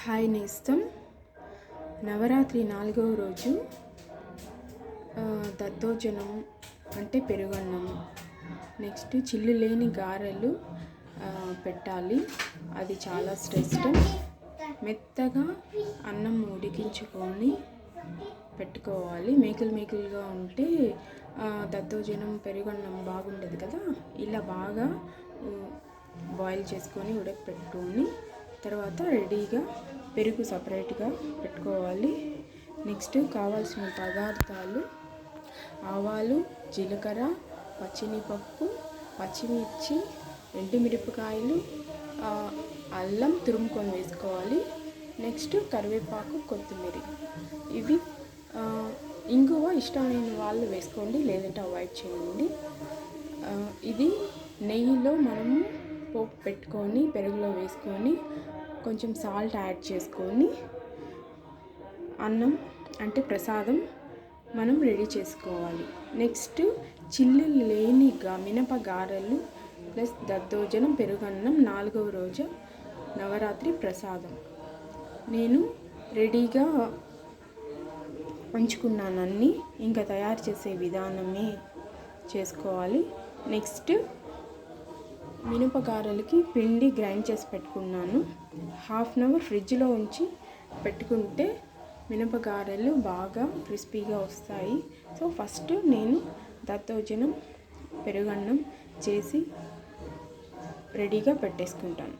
Hi నేస్తం. నవరాత్రి 4వ రోజు దద్దోజనం అంటే పెరుగన్నం, నెక్స్ట్ చిల్లు లేని గారెలు పెట్టాలి. అది చాలా శ్రేష్టం. మెత్తగా అన్నం ఉడికించుకొని పెట్టుకోవాలి. మేకులుగా ఉంటే దద్దోజనం పెరుగన్నం బాగుండదు కదా. ఇలా బాగా బాయిల్ చేసుకొని ఉడకపెట్టుకొని తర్వాత రెడీగా పెరుగు సపరేట్గా పెట్టుకోవాలి. నెక్స్ట్ కావాల్సిన పదార్థాలు: ఆవాలు, జీలకర్ర, పచ్చినిపప్పు, పచ్చిమిర్చి, ఎండుమిరపకాయలు, అల్లం తురుముకొని వేసుకోవాలి. నెక్స్ట్ కరివేపాకు, కొత్తిమీర. ఇవి ఇంగువ ఇష్టమైన వాళ్ళు వేసుకోండి, లేదంటే అవాయిడ్ చేయండి. ఇది నెయ్యిలో మనము పోపు పెట్టుకొని పెరుగులో వేసుకొని కొంచెం సాల్ట్ యాడ్ చేసుకొని అన్నం అంటే ప్రసాదం మనం రెడీ చేసుకోవాలి. నెక్స్ట్ చిల్లు లేని మినప గారెలు ప్లస్ దద్దోజనం పెరుగన్నం 4వ రోజు నవరాత్రి ప్రసాదం. నేను రెడీగా ఉంచుకున్నాను అన్నీ. ఇంకా తయారు చేసే విధానమే చేసుకోవాలి. నెక్స్ట్ మినపగారెలకి పిండి గ్రైండ్ చేసి పెట్టుకున్నాను. హాఫ్ అన్ అవర్ ఫ్రిడ్జ్లో ఉంచి పెట్టుకుంటే మినపగారెలు బాగా క్రిస్పీగా వస్తాయి. సో ఫస్ట్ నేను దద్దోజనం పెరుగన్నం చేసి రెడీగా పెట్టేసుకుంటాను.